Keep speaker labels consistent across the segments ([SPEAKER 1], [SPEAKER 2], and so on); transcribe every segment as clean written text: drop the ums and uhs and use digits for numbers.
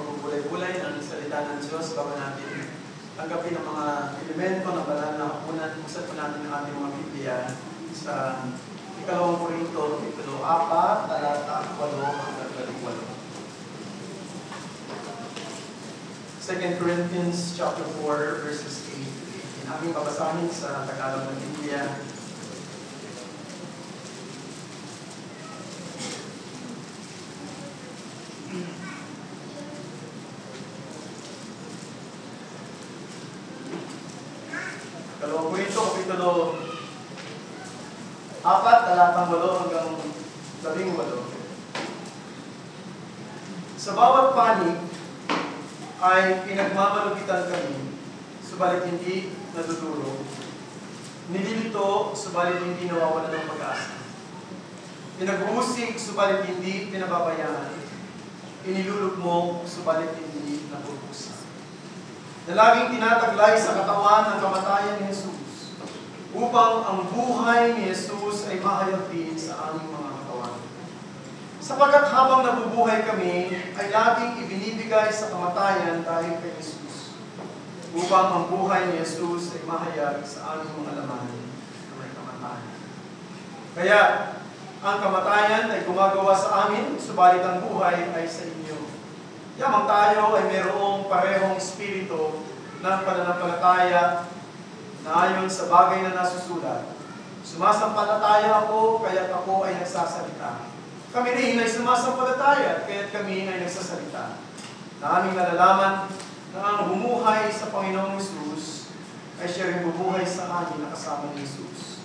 [SPEAKER 1] magbubulay-bulay ng salita ng Diyos bago natin tanggapin ang mga elemento ng banal na hapunan. Buksan po natin ang ating mga Biblia sa 2 Korinto, Kapitulo 4, talata 8 hanggang 18. 2 Corinthians chapter 4, verses 8 to 18. Aming babasahin sa Tagalog ng Biblia. Kapitulo 4, talatang 8 hanggang 18. Sa bawat panig ay pinagmamalupitan kami, subalit hindi nadudurog. Nililito, subalit hindi nawawalan ng pag-asa. Pinag-uusig, subalit hindi pinababayaan. Inilulugmok, subalit hindi napupusa. Na laging tinataglay sa katawan ng kamatayan ni Jesus, upang ang buhay ni Jesus ay mahayag din sa aming mga katawan. Sapagkat habang nabubuhay kami, ay laging ibinibigay sa kamatayan dahil kay Jesus, upang ang buhay ni Jesus ay mahayag sa aming mga laman na may kamatayan. Kaya, ang kamatayan ay gumagawa sa amin, subalit ang buhay ay sa inyo. Yamang tayo ay mayroong parehong espiritu ng pananampalataya na ayon sa bagay na nasusulat. Sumasampalataya ako, kaya't ako ay nagsasalita. Kami rin ay sumasampalataya, kaya't kami ay nagsasalita. Na aming nalalaman na ang bumuhay sa Panginoong Jesus ay siya rin bumuhay sa amin na kasama ni Jesus.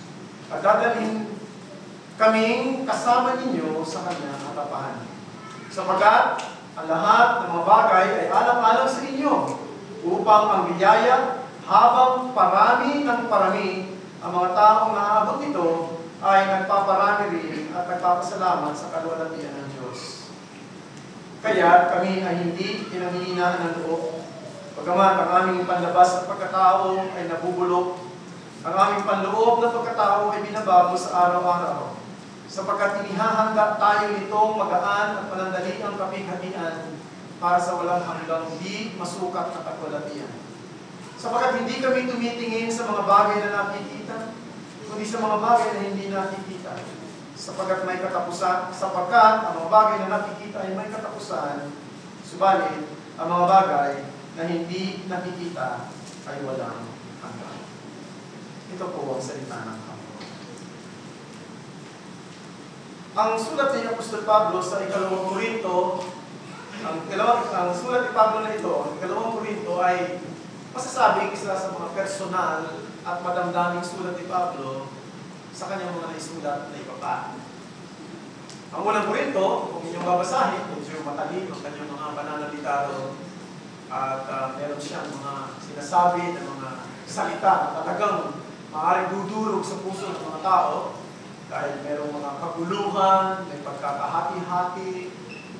[SPEAKER 1] At dadalhin kaming kasama ninyo sa kanyang hatapahan. Sapagkat ang lahat ng mga bagay ay alang-alang sa inyo upang ang biyaya habang parami ng parami ang mga taong naaabot nito ay nagpaparami rin at nagpapasalamat sa kaluwalhatian ng Diyos. Kaya kami ay hindi pinanghihinaan ng loob. Bagamat ang aming panlabas at pagkatao ay nabubulok, ang aming panloob na pagkatao ay binabago sa araw-araw. Sapagkat inihahanda tayo nitong magaan at panandali ang kapighatian para sa walang hanggang hindi masukat na kaluwalhatian. Sapagkat hindi kami tumitingin sa mga bagay na nakikita, kundi sa mga bagay na hindi nakikita. Sapagkat ang mga bagay na nakikita ay may katapusan, subalit ang mga bagay na hindi nakikita ay walang hanggan. Ito po ang salita ng Panginoon. Ang sulat ni Apostol Pablo sa 2 Korinto, ang sulat ni Pablo na ito, ang 2 Korinto ay masasabing isa sa mga personal at madamdaming sulat ni Pablo sa kanyang mga naisulat na ibaba. Ang unang Korinto, kung inyong babasahin, medyo matalino ang kanyang mga pananalitado at meron siyang mga sinasabi ng mga salita na talagang maaaring dudurog sa puso ng mga tao dahil merong mga kaguluhan, may pagkakahati-hati,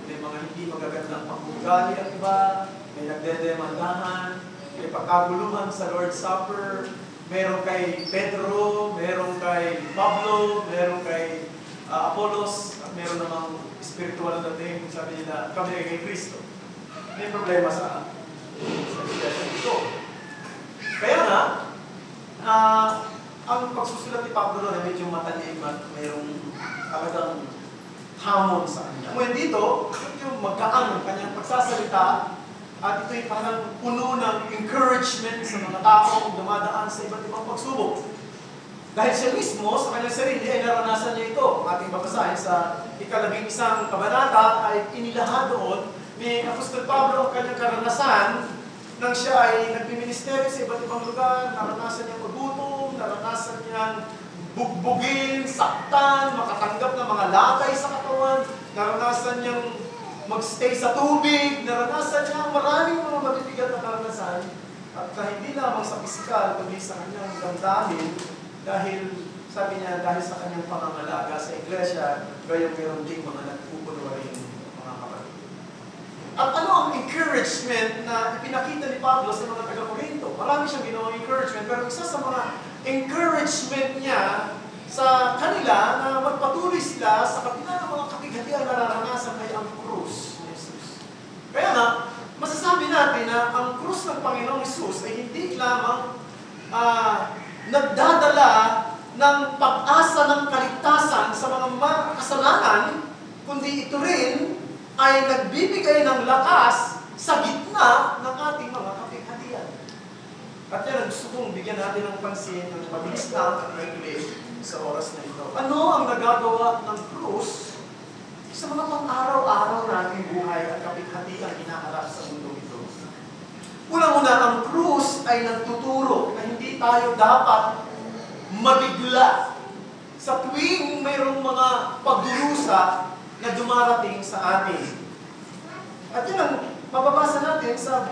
[SPEAKER 1] may mga hindi magagandang pag-ugali ang iba, may nagdedemandahan, may pagkaguluhan sa Lord's Supper, meron kay Pedro, meron kay Pablo, meron kay Apollos, at meron namang spiritual na dating, sabi nila, kami ay kay Kristo. May problema sa iglesia ito. Kaya nga, ang pagsusulat ni Pablo na medyo matalim at mayroong talagang hamon sa kanya. Ngayon dito, medyo magkaan ang kanyang pagsasalita at ito'y parang puno ng encouragement sa mga taong dumadaan sa iba't ibang pagsubok. Dahil siya mismo, sa kanyang sarili, ay naranasan niya ito. Ang ating babasahin sa 11 kabanata ay inilahad doon ni Apostol Pablo ang kanyang karanasan nang siya ay nagbiministeryo sa iba't ibang lugar, naranasan niyang magutom, naranasan niyang bugbugin, saktan, makatanggap ng mga lakay sa katawan, naranasan niyang magstay sa tubig, naranasan niya maraming mga mabibigat na karanasan at hindi lamang sa pisikal, kundi sa kanyang damdamin dahil, sabi niya, dahil sa kanyang pangangalaga sa iglesia, gayong meron ding mga nagpupuno rin mga kapatid. At ano ang encouragement na ipinakita ni Pablo sa mga taga-Korinto? Marami siyang ginawang encouragement, pero isa sa mga encouragement niya sa kanila na magpatuloy sila sa kabila ng mga kapighatian na naranasan ay ang krus ni Jesus. Kaya nga, na ang krus ng Panginoong Hesus ay hindi lamang nagdadala ng pag-asa ng kaligtasan sa mga kasalanan, kundi ito rin ay nagbibigay ng lakas sa gitna ng ating mga kapighatian. At yan ang gusto kong bigyan natin ng pansin ng mabilis na at maikli sa oras na ito. Ano ang nagagawa ng krus sa mga pang-araw-araw nating buhay at kapighatian hinaharap sa mundo ito? Una-una, ang krus ay nagtuturo na hindi tayo dapat mabigla sa tuwing mayroong mga pagdurusa na dumarating sa atin. At yun ang mababasa natin sa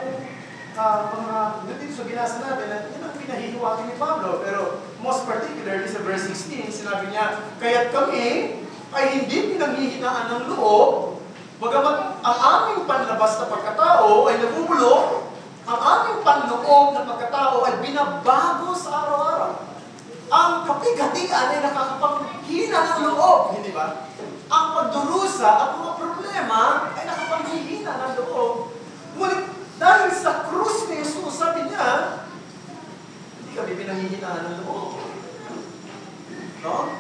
[SPEAKER 1] mga dito sa binasa natin, at yun ang pinahihiwatig ni Pablo. Pero most particularly sa verse 16, sinabi niya, kaya't kami ay hindi pinanghihinaan ng loob, bagamat ang aming panlabas na pagkatao ay nabubulok, ang aming panloob na pagkatao ay binabago sa araw-araw. Ang kapighatian ay nakakapanghina ng loob, hindi ba? Ang pagdurusa at mga problema ay nakapanghihina ng loob. Ngunit dahil sa krus ni Jesus, sabi niya, hindi kami pinanghihinaan ng loob. No?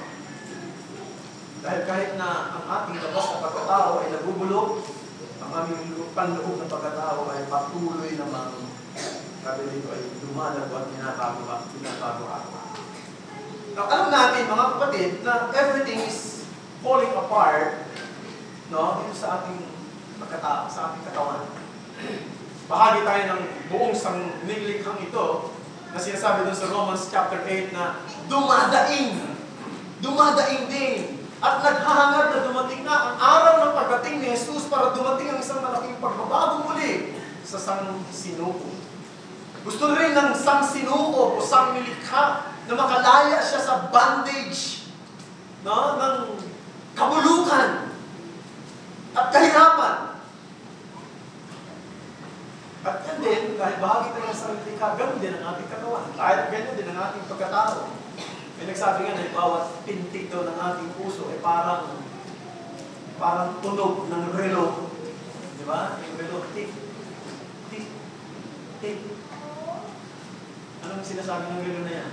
[SPEAKER 1] Dahil kahit na ang ating labas na pagkatao ay nabubulok, ang aming panloob na pagkatao ay patuloy namang sabi dito ay lumalago at binabago ako. Now, alam natin mga kapatid na everything is falling apart, no, dito sa ating pagkatao, sa ating katawan. Bahagi tayo ng buong sanglikhang ito na sinasabi doon sa Romans chapter 8 na dumadaing din at naghahangad na dumating na ang araw ng pagdating ni Jesus para dumating ang isang malaking pagbabago muli sa sangsinuko. Gusto rin ng sangsinuko o sangnilikha na makalaya siya sa bondage, no, ng kabulukan at kahirapan. At yan din, dahil bahagi tayo ng sangnilikha, ganun din ang ating katawan. Kahit ganyan din ang ating pagkatao. May nagsabi nga na bawat pintig daw ng ating puso ay parang tunog ng relo. Di ba? Yung relo, tick, tick, tick. Anong sinasabi ng relo na yan?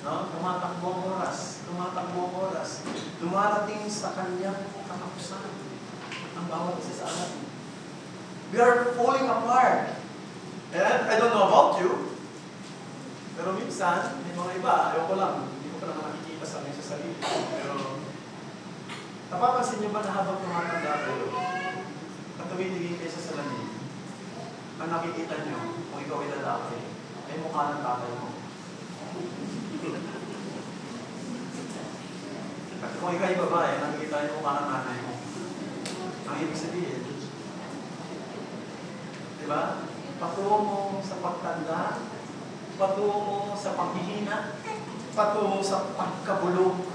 [SPEAKER 1] No? Tumatakbo ang oras. Dumarating sa kanyang katapusan ang bawat isa sa atin. We are falling apart. And I don't know about you, pero minsan, may mga iba, ayaw ko lang, hindi ko pa naman nakikita sa amin sa sarili. Pero, napapansin niyo ba na habang tumatanda kayo, at tumitingin kayo sa salamin, ang nakikita niyo, kung ikaw ay lalaki, ay mukha ng tatay mo. At kung ikaw ay babae, nakikita niyo mukha ng nanay mo. Ang ibig sabihin, diba? Patungo mo sa pagtanda, patungo mo sa paghihina, patungo sa pagkabulok.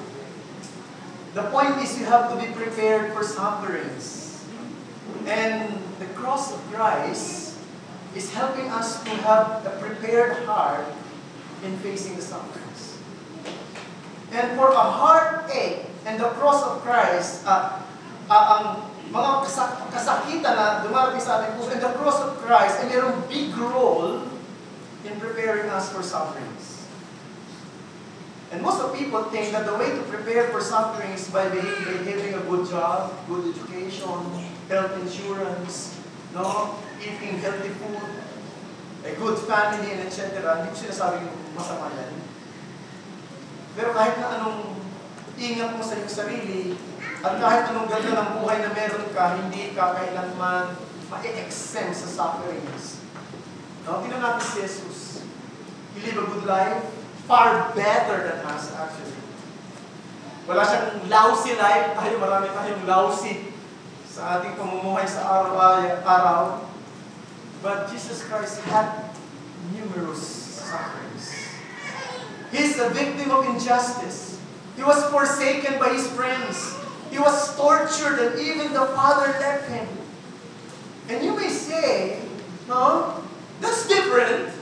[SPEAKER 1] The point is you have to be prepared for sufferings. And the cross of Christ is helping us to have a prepared heart in facing the sufferings. And for a heartache and the cross of Christ, ang mga kasakitan na dumarating sa ating puso and the cross of Christ ay mayroong big role in preparing us for sufferings. And most of people think that the way to prepare for suffering is by having a good job, good education, health insurance, no, eating healthy food, a good family, and etc. Hindi ko sinasabing masama yan. Pero kahit na anong ingat mo sa iyong sarili, at kahit anong ganda ng buhay na meron ka, hindi ka kailanman ma-exempt sa sufferings. No? Tingnan natin si Jesus. He lived a good life, far better than us actually. Wala siyang lousy life. Marami tayong lousy sa ating pamumuhay sa araw-araw. But Jesus Christ had numerous sufferings. He's a victim of injustice. He was forsaken by his friends. He was tortured and even the Father left him. And you may say, no, that's different.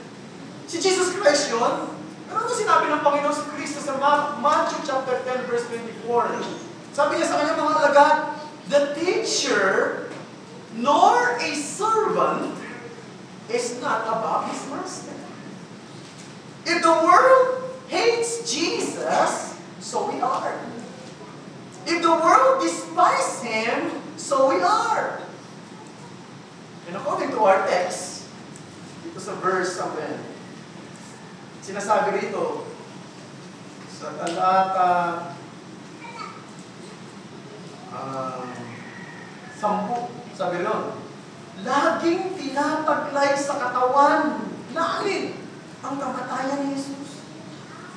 [SPEAKER 1] Si Jesus Christ yun. Pero ano sinabi ng Panginoon si Kristo sa Matthew chapter 10 verse 24? Sabi niya sa kanyang mga alagad, the teacher nor a servant is not above his master. If the world hates Jesus, so we are. If the world despises him, so we are. And according to our text, dito sa verse 7, sinasabi rito, sa talata 10, sabi ron, laging tinataglay sa katawan namin ang kamatayan ni Jesus,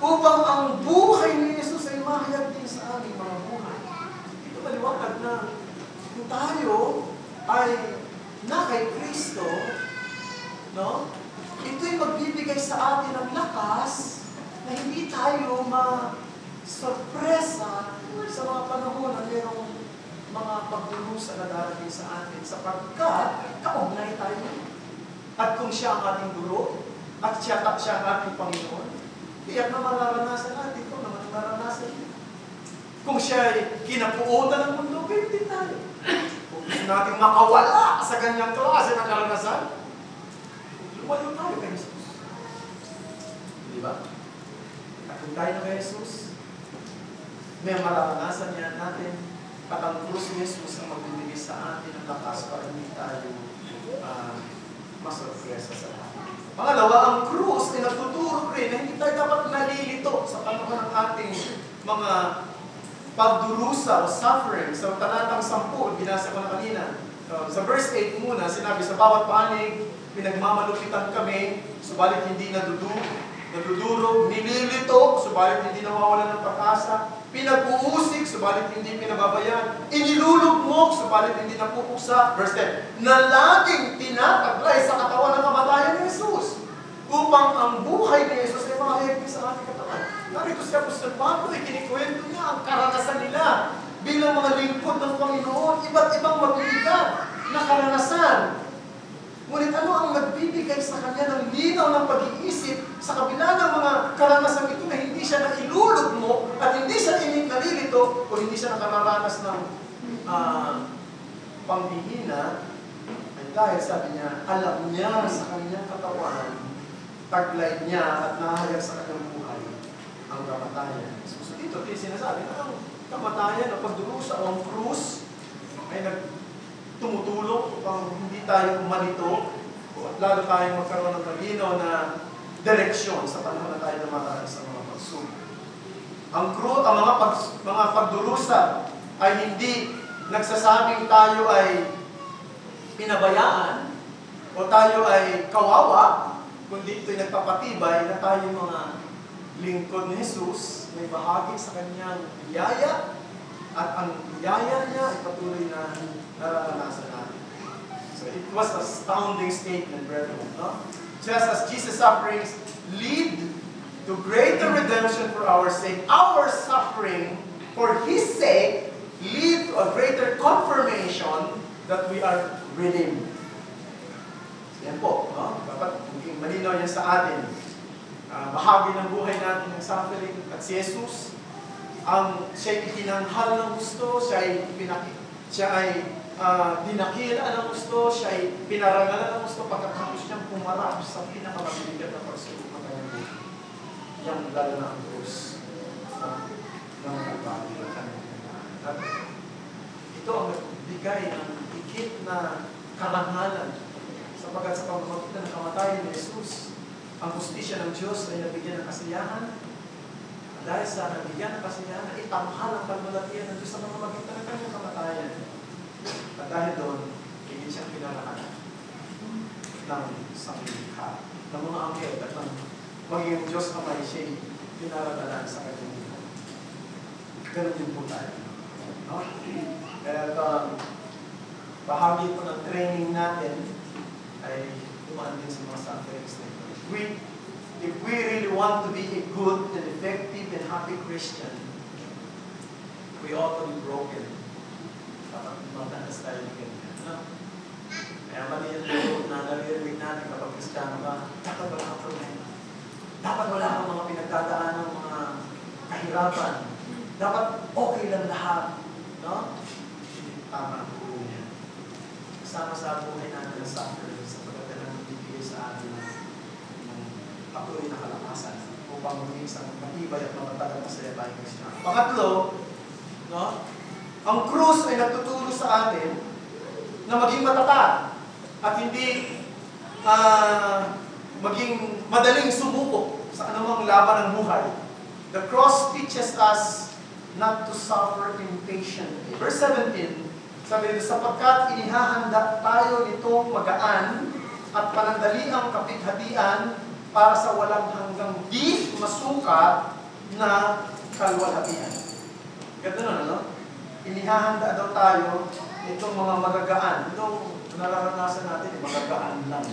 [SPEAKER 1] upang ang buhay ni Jesus ay mahayag din sa aming mga buhay. Ito maliwanag na kung tayo ay na kay Kristo, no? Ito'y magbibigay sa atin ng lakas na hindi tayo ma-sorpresa sa mga panahon na mayroong mga pagdurusa na darating sa atin sapagkat kaugnay tayo. At kung siya ang ating guro, at siya ang ating Panginoon, tiyak na mararanasan natin ito, naman mararanasan niya. Kung siya ay kinapuutan ng mundo, pwede din tayo. Kung gusto natin makawala sa ganyang klase ng karanasan, lumayo tayo kay Jesus. Di ba? At kung tayo na kay Jesus, may mararanasan niya natin at ang krus ni Jesus ang magbibigay sa atin ang lakas para hindi tayo masorpresa sa atin. Pangalawa, ang krus ay nagtuturo rin na hindi tayo dapat nalilito sa panahon ng ating mga pagdurusa o suffering. Sa talatang 10, binasa ko na kanina. Sa verse 8 muna, sinabi, sa bawat panig, pinagmamalupitan kami, subalit hindi nadudurog, nililito, subalit hindi nawawalan ng pag-asa, pinag-uusik, subalit hindi pinababayan, inilulugmok, subalit hindi napupuksa. Verse 10, na laging tinataglay sa katawan ng kamatayan ni Jesus, upang ang buhay ni Jesus ay makahigit sa ating katawan. Narito si Apostol Pablo, ikinikwento niya ang karanasan nila bilang mga lingkod ng Panginoon, iba't ibang mabibigat na karanasan. Ngunit ano ang nagbibigay sa kanya ng linaw ng pag-iisip sa kabila ng mga karanasan ito na hindi siya nailulugmo at hindi siya nalilito o hindi siya nakararanas ng panghihina, ay dahil sabi niya, alam niya sa kanyang katawan, taglay niya at nahayag sa kanyang buhay ang kamatayan. So dito, sinasabi na ang kamatayan o pagdurusa o ang krus ay tumutulong upang hindi tayo malito at lalo tayong magkaroon ng malinaw na direksyon sa panahon na tayo namaraan sa mga pagsubok. Ang mga pagdurusa ay hindi nagsasabing tayo ay pinabayaan o tayo ay kawawa, kundi ito'y nagpapatibay na tayo mga lingkod ni Jesus, may bahagi sa kanyang biyaya at ang biyaya niya ay patuloy na nararanasan natin. So it was an astounding statement, brethren. No? Just as Jesus' sufferings lead to greater redemption for our sake, our suffering for His sake lead to a greater confirmation that we are redeemed. Yan po. No? Dapat maging malinaw yan sa atin. Bahagi ng buhay natin ng suffering at si Jesus, siya'y itinanghal ng gusto, siya ay dinakila ng gusto, siya ay pinarangalan ng gusto pagkatapos niyang pumarap sa pinakamabiligat na pagsubok ng kanyang buhay. Yang lalo na ang krus ng Kalbaryo ng kanyang at ito ang nagbigay ng higit na karangalan sapagkat sa pamamagitan ng kamatayan ni Jesus, ang hustisya ng Diyos ay nabigyan ng kasiyahan. Dahil sa nabigyan ng kasiyahan, itanghal ang kalmalatian ng Diyos sa pamamagitan ng kanyang kamatayan. At dahil doon, hindi siyang pinarakan ng sanglikha, ng mga anghel at ng magiging Diyos Amay siya'y pinaradalan sa kanyang buhay. Ganun din po tayo. No? Kaya bahagi po ng training natin ay tumaan din sa mga sufferings na ito. If we really want to be a good and effective and happy Christian, we ought to be broken. Dapat magdanas tayo ng ganyan. No? Kaya mali yung loob na naririnig natin kapag Kristiyano ka, dapat wala kang problema. Dapat wala kang mga pinagdadaan ng mga kahirapan. Dapat okay lang lahat. No? Tama ang buhay niya. Kasama sa buhay natin ang suffering sa pagkakalang nagbibigay sa atin upang maging isang matibay at matatag na masaya tayong Kristiyano. Pangatlo, no? Ang krus ay nagtuturo sa atin na maging matatag at hindi maging madaling sumuko sa anumang laban ng buhay. The cross teaches us not to suffer impatiently. Verse 17, sabi dito, sapagkat inihahanda tayo nitong magaan at panandaliang kapighatian para sa walang hanggang di masukat na kalwalhatian. Ganda nun, ano? Inihahanda daw tayo nitong mga magagaan. Itong nararanasan natin, magagaan lang.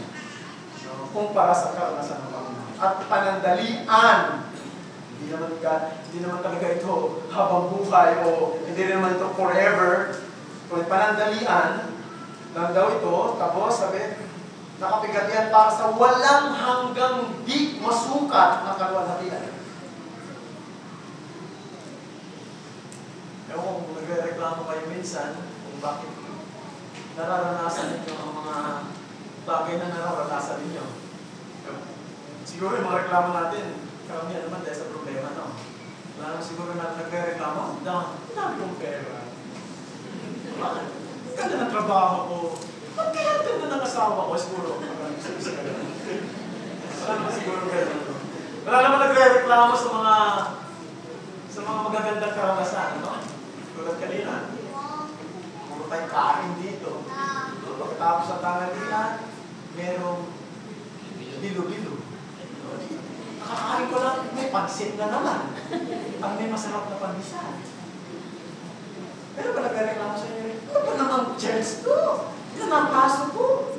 [SPEAKER 1] So, kumpara sa karanasan ng Panginoon. At panandalian. Hindi naman talaga ito habang buhay o hindi naman ito forever. Kung panandalian lang daw ito, tapos sabi, nakapigatian para sa walang hanggang di masukat na kalwalhatian. Ewan kung nagre-reklamo kayo minsan kung bakit nararanasan ninyo ang mga bagay na nararanasan ninyo. Siguro yung mga reklamo natin, karamihan naman dahil sa problema, no? Wala naman siguro na nagre-reklamo, dami kong pera. Bakit? Ganda ng trabaho ko. Ba't kaya ganda ng asawa ko? Siguro, wala naman siguro gano'n. Wala naman nagre-reklamo sa mga magagandang karanasan, no? Tulad kanina, puro tayong kain dito. Pagkatapos ng tanghalian, merong bilo-bilo. Nakakain ko lang, may pansit na naman. Ang may masarap na pandisan. Pero ba nagre-reklamo sa inyo? Ano ba namang chance ko? Ito na ang paso ko.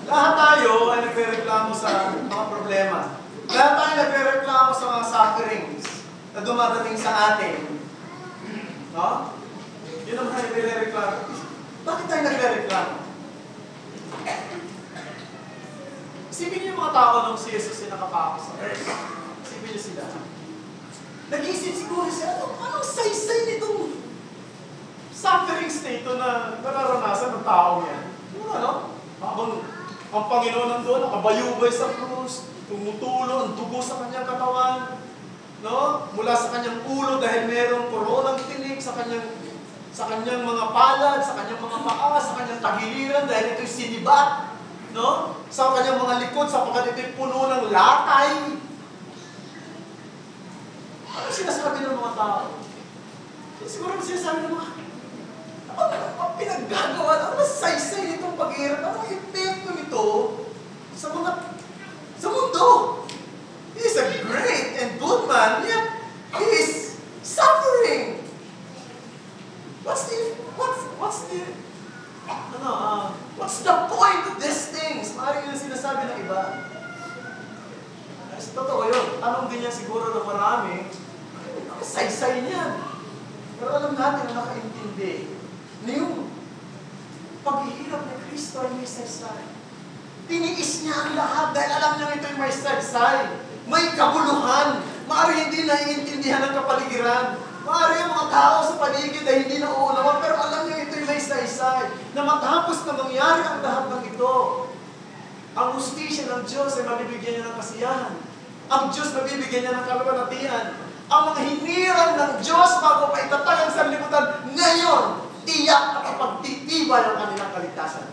[SPEAKER 1] Lahat tayo ay nagre-reklamo sa mga problema. Lahat tayo nagre-reklamo sa mga sufferings na dumadating sa atin. No? Yun naman ay nagre-reklamo. Bakit tayo nagre-reklamo? Isipin niyo yung mga tao nung si Jesus ay nakapako sa earth. Isipin niyo sila. Nag-iisip siguro siya, anong saysay nitong sufferings na ito na nararanasan ng tao yan? Ano? Habang ang Panginoon nandun, nakabayubay sa krus, tumutulo ang dugo sa kanyang katawan, no? Mula sa kanyang ulo dahil merong koronang tinik sa kanyang mga palad, sa kanyang mga paa, sa kanyang tagiliran dahil ito'y sinibat, no? Sa kanyang mga likod, sapagkat ito'y puno ng lakay. Ano sinasabi ng mga tao? Siguro sinasabi ng mga, ano pinaggagawa? Ano saysay nitong paghihirap? Ano epekto nito sa mundo? He is a great and good man, yet he is suffering. What's the point of these things? Maaaring yun sinasabi ng iba. Totoo yun. Tanong din niya siguro ng marami, saysay niya. Pero alam natin na nakaintindi na yung paghihirap ni Kristo ay may saysay. Tiniis niya ang lahat dahil alam niya ito'y may saysay. May kabuluhan. Maaari hindi naiintindihan ng kapaligiran. Maaari ang mga tao sa paligid ay hindi nauunawan, pero alam niya ito'y may saysay. Na matapos na mangyari ang lahat ng ito, ang hustisya ng Diyos ay mabibigyan niya ng kasiyahan. Ang Diyos mabibigyan niya ng kalwalhatian. Ang mga hinirang ng Diyos bago pa itatag ang sanlibutan, ngayon, tiyak at ipagtitibay ang kanilang kaligtasan.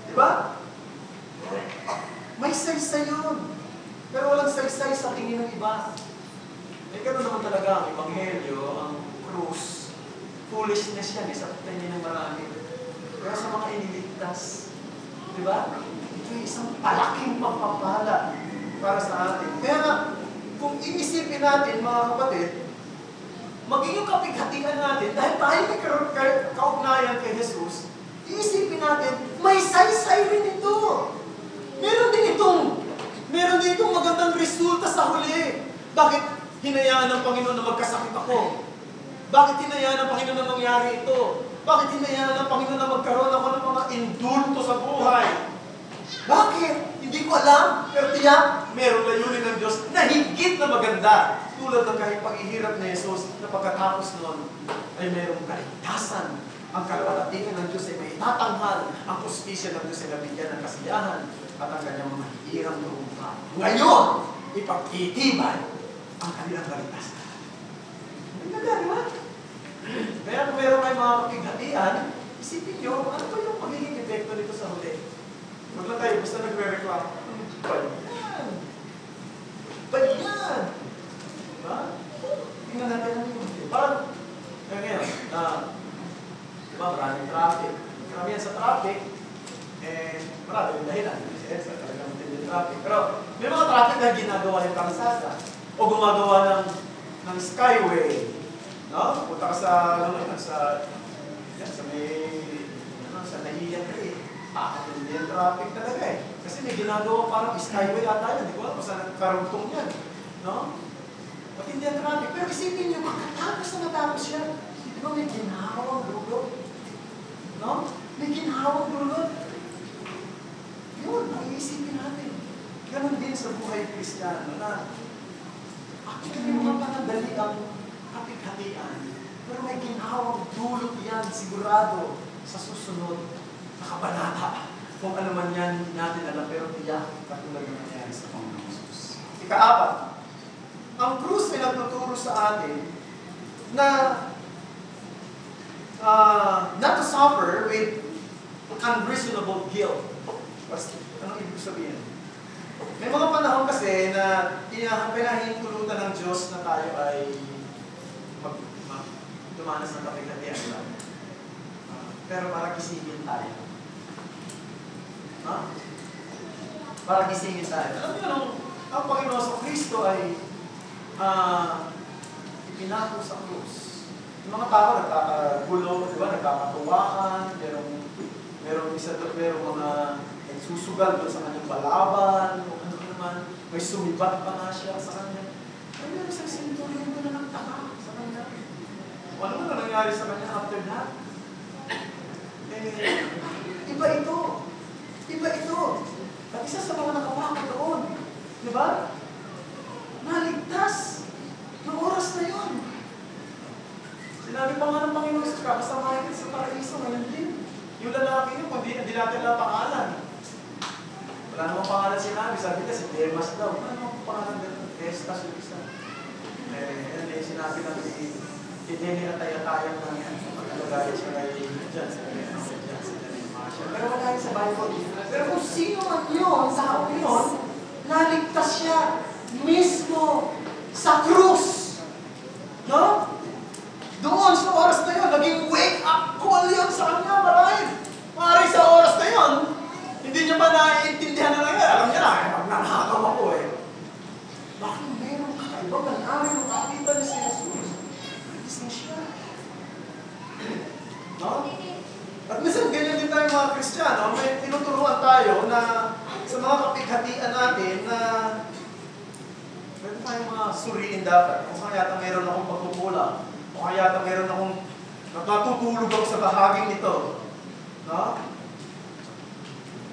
[SPEAKER 1] Diba? May saysay yun. Pero walang saysay sa tingin ng iba. Eh, gano'n naman talaga ang Ebanghelyo, ang krus. Foolishness yan, sa tingin ng marami. Pero sa mga iniligtas, diba? Ito ay isang palaking pagpapala para sa atin. Kaya nga, kung iisipin natin, mga kapatid, maging yung kapighatian natin, dahil tayo may kaugnayan kay Jesus, iisipin natin, may saysay rin ito. Meron din itong magandang resulta sa huli. Bakit hinayaan ng Panginoon na magkasakit ako? Bakit hinayaan ng Panginoon na mangyari ito? Bakit hinayaan ng Panginoon na magkaroon ako ng mga indulto sa buhay? Bakit? Hindi ko alam. Pero tiyak, merong layunin ng Diyos na higit na maganda. Tulad ng kahit paghihirap ni Jesus na pagkatapos noon ay merong kaligtasan. Ang kalwalhatian ng Diyos ay may tatanghal. Ang hustisya ng Diyos ay nabigyan ng kasiyahan. at ang kanyang mga hirang tuumpa. Ngayon, ipagtitibay ang kanilang kaligtasan. Ang ganda, di ba? Kaya kung meron kayo mga kapighatian, isipin nyo, ano ba yung magiging epekto nito sa huli? Huwag lang kayo, basta nagre-reklamo. Bayan! Bayan! Diba? Tingnan natin ang huli. Parang, kaya ngayon, diba, maraming traffic. Marami yan sa traffic, marami yung dahilan. Kasi talagang matindi yung traffic. Pero, may mga traffic na ginagawa yung kalsada. O gumagawa ng skyway. No? Punta ka sa, sa may, sa Nahiyan ka eh. Hindi yung traffic talaga eh. Kasi may ginagawa parang skyway ata yan. Di ba? Basta nagkarugtong yan. No? Matindi ang traffic. Pero isipin nyo, makatapos na matapos yan. Di ba may ginawang dulot? No? May ginawang dulot. Yun, ang iisipin natin. Ganon din sa buhay Kristiyano na actually mga panandali ang kapighatian. Pero may ginawang dulot yan, sigurado, sa susunod na kabanata. Kung ano man yan, hindi natin alam, pero tiyak katulad na nangyari sa Panginoon Jesus. Ika-4, ang krus ay nagtuturo sa atin na not to suffer with unreasonable guilt. Anong ibig sabihin? May mga panahon kasi na pinahintulutan ng Diyos na tayo ay dumanas ng kapighatian. Pero para gisingin tayo. Para gisingin tayo. Alam niyo, ang Panginoon sa Kristo ay ipinako sa krus. Yung mga tao nagkakagulo, di ba? Nagkakatuwaan, merong mga nagsusugal doon sa kanyang balaban, o ano naman, may sumibat pa nga siya sa kanya. Pero meron isang centurion doon na nagtaka sa kanya. O ano na nangyari sa kanya after that? Iba ito. Iba ito. At isa sa mga nakawaka doon, di ba? Naligtas. Noong oras na yun. Sinabi pa nga ng Panginoon sa kakasamahin kita sa paraiso ngayon din. Yung lalaki yun, hindi natin lang pangalan. Wala namang pangalan sinabi. Sabi ka, si Demas daw. Ano namang pangalan dito? Estas yung isa. Sinabi na hindi atay-atayang na yan. Pagkalagay siya kayo dyan. Pero wala yun sa Bible. Pero kung sino man yun, sa hapon yun, naligtas siya mismo sa krus. No? Doon sa oras na yun, naging wake up call yun sa kanya, marahil. Maaaring sa oras na yun, hindi niya pa naiintindihan na nangyari. Alam niya na, pag nanakaw ako eh. Bakit meron kakaibang nangyari nung nakita niya si Jesus? Gising siya. No? At minsan ganyan din tayo mga Kristiyano, may tinuturuan tayo na sa mga kapighatian natin na meron tayong mga suriin dapat. Kung kaya meron akong pagkukulang, o kaya meron akong natutulog ako sa bahaging ito. No?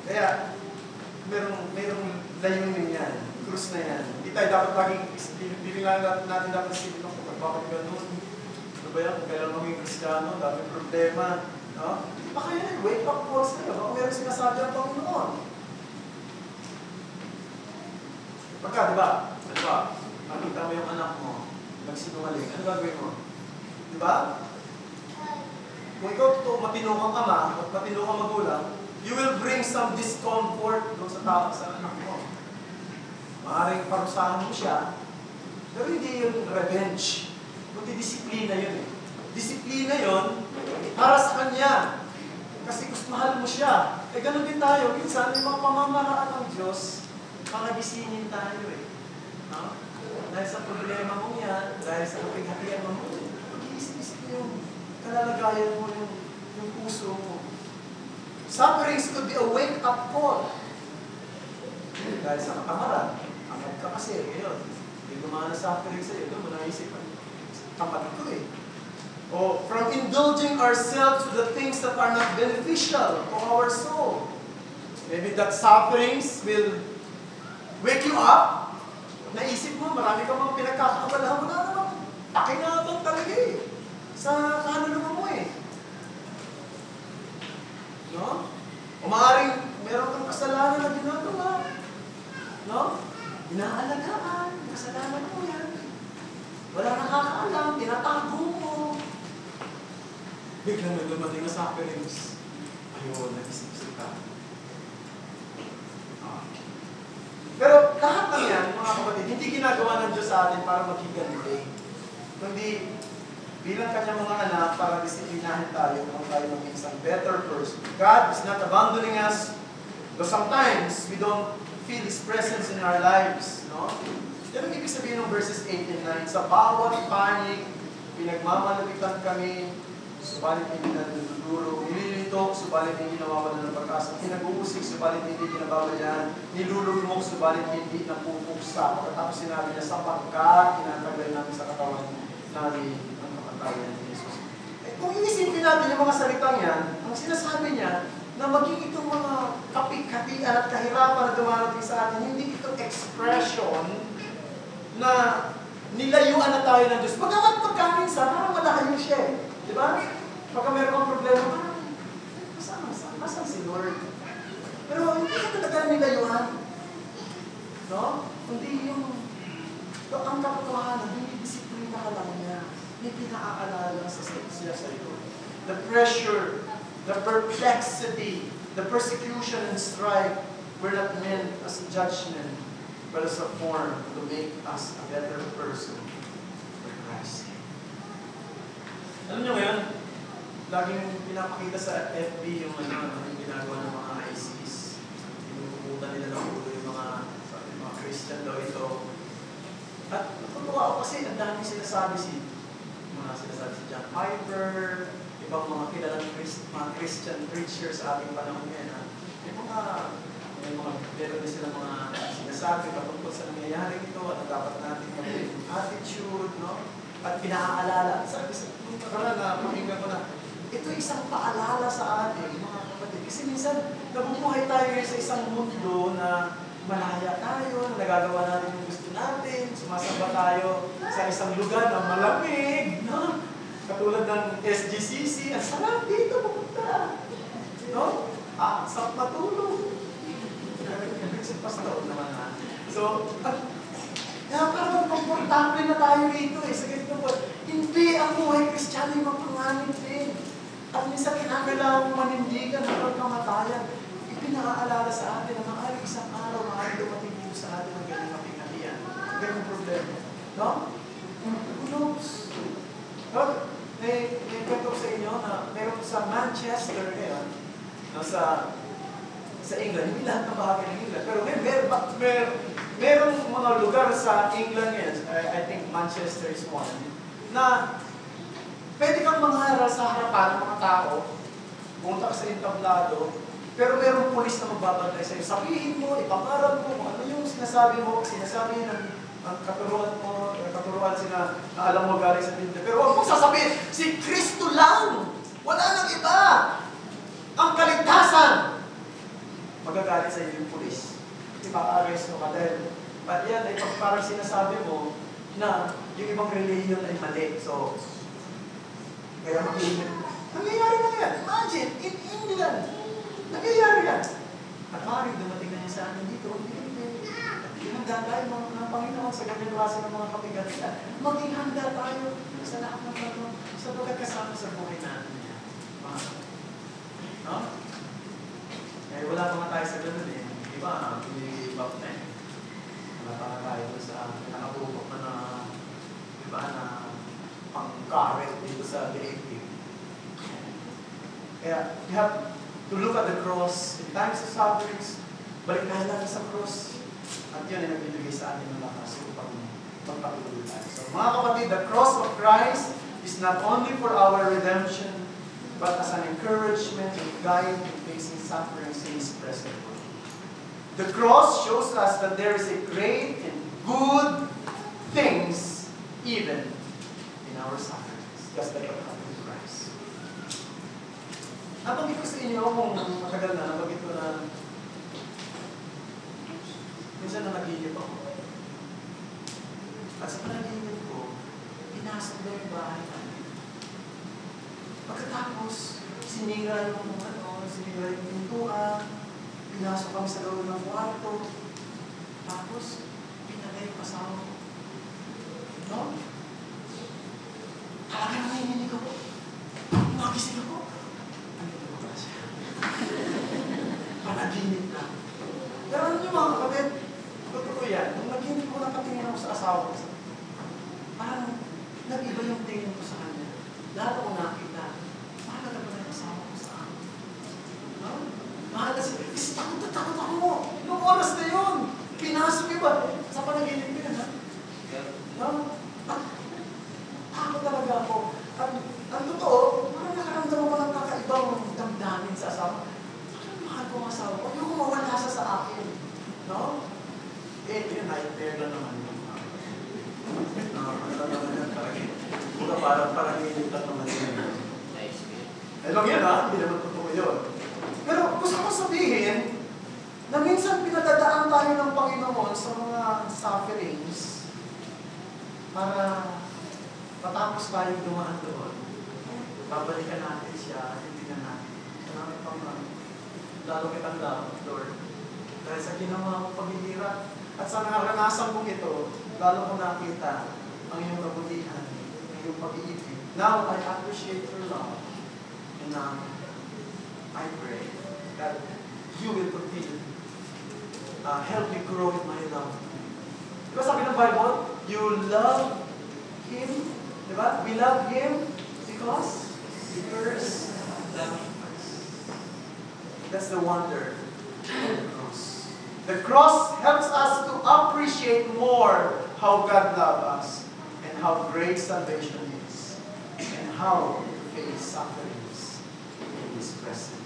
[SPEAKER 1] Kaya, merong layunin yan. Krus na yan. Hindi tayo dapat laging, bilingan natin dapat isipin ako, bakit ganun? Ano ba yan? Kung kailan maging Kristiyano, daming problema. No? Baka yan, wake up calls na yun. Baka meron sinasabi ang Panginoon. Pagka, di ba? Nakita mo yung anak mo, nagsinungaling. Ano gagawin mo? Di ba? Kung ikaw totoo, matino kang ama, at matino kang magulang, you will bring some discomfort doon sa tao sa anak mo. Maaaring parusahan mo siya, pero hindi yun revenge. Kundi disiplina yun eh. Disiplina yun para sa kanya. Kasi gusto mahal mo siya. Eh ganun din tayo. Minsan, yung mga pamamaraan ng Diyos, pangagisingin tayo eh. No? Dahil sa problema mo yan, dahil sa kapighatian mo, mag-iisip yung kalalagayan mo, yung puso mo. Sufferings could be a wake-up call. Dahil sa katamaran, amad ka kasi, ngayon, hindi gumana suffering sa'yo, doon mo naisip, tamad ko eh. O from indulging ourselves to the things that are not beneficial to our soul. Maybe that sufferings will wake you up. Naisip mo, marami ka mga pinagkakabalahan mo na naman. Pakinabang talaga eh. Sa kaluluwa mo eh. No? O maaaring meron kang kasalanan na ginagawa. No? Inaalagaan. Kasalanan mo yan. Wala nakakaalam. Tinatago mo. Biglang na dumating na sufferings. Ayun, nag-isip-isip ka. Pero lahat ng yan, mga kapatid, hindi ginagawa ng Diyos sa atin para maghiganti. Kundi bilang kanyang mga anak para disiplinahin tayo kung tayo maging isang better person. God is not abandoning us, though sometimes we don't feel His presence in our lives. No? Yan ang ibig sabihin ng verses 8 and 9. Sa bawat panig, pinagmamalapitan kami, subalit hindi na niluluro, nililito, subalit hindi nawawalan ng pag-asa, pinag-uusik, subalit hindi kinabawalayan, nilulugmok, subalit hindi napupuksa. Pagkatapos sinabi niya, sapagkat tinataglay namin sa katawan namin ang kamatayan ni Jesus. Kung inisipin natin yung mga salitang yan, ang sinasabi niya, na maging itong mga kapik-hatian at kahirapan na dumarating sa atin, hindi ito expression na nilayuan na tayo ng Diyos. Bagamat pagkaminsan, parang malayo siya eh. Di ba? Pagka meron kang problema, masang si Lord? Pero hindi ka talaga nilayuan. No? Kundi yung ang katotohanan, dinidisiplina ka lang niya. May pinakaalala siya sa iyo. The pressure, the perplexity, the persecution and strife were not meant as a judgment, but as a form to make us a better person for Christ. Alam niyo ngayon, laging pinapakita sa FB yung yung ginagawa ng mga ISIS. Pinupukutan nila ng ulo yung mga Christian daw ito. At natutuwa ako kasi ang dami sinasabi si John Piper, ibang mga kilalang mga Christian preachers sa ating panahon ngayon. Meron din sila mga sinasabi patungkol sa nangyayari ito at dapat natin maging attitude, no? At pinaalala. Sabi sa na pakinggan ko na, ito isang paalala sa atin, mga kapatid. Kasi minsan, nabubuhay tayo sa isang mundo na malaya tayo, na nagagawa natin yung gusto natin, sumasamba tayo sa isang lugar na malamig, no? Katulad ng SGCC, ang sarap dito pupunta. No? Sarap matulog. Kasi pastor naman na. So, kaya parang komportable na tayo rito eh, sa ganito po. Hindi ang buhay Kristiyano yung mapanganib din. At minsan kinakailangan manindigan hanggang kamatayan. Ipinakaalala sa atin na maaaring isang araw, maaaring dumating dito sa atin ang galing mapingahiyan. Ganyung problema. No? Who knows? May kwento ko sa inyo na meron sa Manchester ngayon, no, sa England, hindi lahat ng bahagi ng England, pero merong mga lugar sa England ngayon, I think Manchester is one, na pwede kang mangharal sa harapan ng mga tao, pumunta ka sa entablado, pero merong pulis na magbabantay sa'yo. Sabihin mo, ipangarap mo, ano yung sinasabi mo, sinasabi ng katuruan sila na alam mo galing sa Biblia. Pero huwag mong sasabihin, si Kristo lang! Wala nang iba! Ang kaligtasan! Magagalit sa iyo yung pulis. Ipa-arrest mo ka dahil. At yan ay parang sinasabi mo na yung ibang religion ay mali. So, kaya nangyayari na yan. Imagine, in England, nangyayari yan. At maaaring dumating na niya sa amin dito, handa tayo ng Panginoon sa ganyang klase ng mga kapigatian. Maging handa tayo sa lahat ng mga sa pagkakasama sa buhay natin. No? Eh, wala pa nga tayo sa ganun eh. Di ba? Hindi ba na eh. Wala pa nga tayo sa nakabubok na di ba, na pang-karet dito sa DAP. Kaya, you have to look at the cross in times of sufferings. Balik tayo natin sa cross. At yun ay nagbibigay sa atin ng lakas upang magpatuloy tayo. So, mga kapatid, the cross of Christ is not only for our redemption, but as an encouragement and guide in facing sufferings in His present world. The cross shows us that there is a great and good things even in our sufferings, just like what happened to Christ. Nabanggit ko sa inyo kung matagal na, nabanggit ko na minsan na nag-iinip ako. At sa panaginip ko, pinasok na yung bahay namin. Pagkatapos, sinira yung pintuan, pinasok kami sa loob ng kwarto. Tapos, pinatay yung asawa ko. No? Talagang nanginginig ako. Nagising ako. Ano ito ba kasi? Panaginip na. Pero ano yung mga kapatid? Totoo yan. Nung naginip ko, nakatingin ako sa asawa ko. Parang nag-iba yung tingin ko sa kanya. Lahat ako nakita. Mahal na ba yung asawa ko sa akin? No? Mahal na siya. Kasi takot na takot ako mo. Nung oras na yun. Pinasok iba. Sa panaginip ko yun, ha? No? Takot talaga ako. Ang totoo, parang nakaramdam ako ng kakaibang damdamin sa asawa. Parang mahal ko ang asawa ko. Ayoko mawala siya sa akin. No? Yun, nightmare na naman yun. Ano naman yan? Parang ilipat naman yun. Lang yan, ha? Hindi naman totoo yun. Pero gusto ko sabihin, na minsan pinadadaan tayo ng Panginoon sa mga sufferings para matapos tayong dumaan doon. Babalikan natin siya, hindi na natin. Salamat pang lalo kitang Lord. Dahil sa ginawa mong paghihirap at sa naranasan mong ito, lalo ko nakita ang iyong kabutihan, ang iyong pag-iibig. Now, I appreciate your love. And I pray that you will continue help me grow in my love. Diba sabi ng Bible, you love Him, diba? We love Him because He first loved us. That's the wonder of the cross. The cross helps us to appreciate more how God loves us and how great salvation is and how to face sufferings in His presence.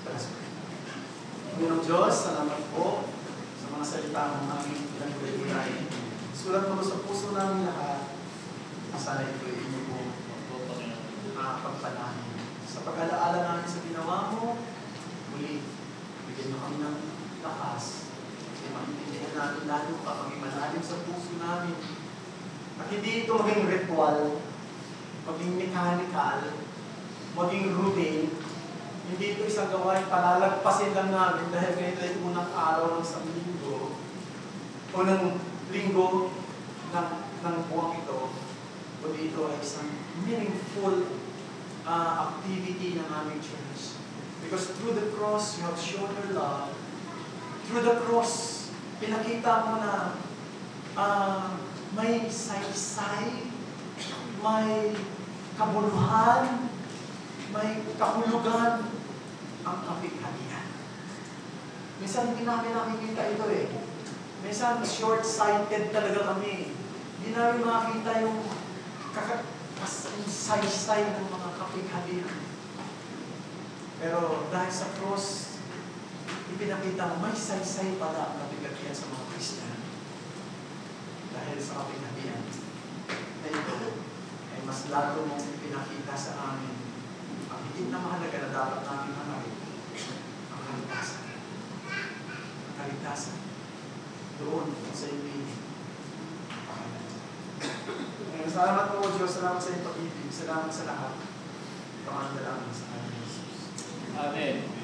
[SPEAKER 1] Let us pray. Panginoong Diyos, salamat po sa mga salita ng aming pinag-ulay. Sulat mo sa puso namin lahat. Sana ito ay inyo po pagpalahin. Sa pag-alaala namin sa ginawa mo, muli, bigyan mo kami ng lakas. Kasi maintindihan namin lalo pa maging malalim sa puso namin. At hindi ito maging ritual, maging mechanical, maging routine. Hindi ito isang gawain, palalagpasin lang namin dahil ganito ay unang araw ng isang linggo o ng linggo ng buwang ito. Kundi ito ay isang meaningful activity ng aming church. Because through the cross, you have shown your love. Through the cross, pinakita mo na may saysay, may kabuluhan, may kahulugan ang kapighatian. Minsan hindi namin nakikita ito eh. Minsan short-sighted talaga kami. Hindi namin makakita yung saysay ng mga kapighatian. Pero dahil sa cross, ipinakita mo may saysay pala ang kapighatian sa mga Kristiyano. Dahil sa kapighatian na ito ay mas lalo mong ipinakita sa amin ang higit na mahalaga na dapat namin hanapin, ang kaligtasan. Ang kaligtasan. Doon, sa ibig. Salamat po, Diyos. Salamat sa iyong pag-ibig. Salamat sa lahat. Kamandala sa kanya, Jesus.
[SPEAKER 2] Amen.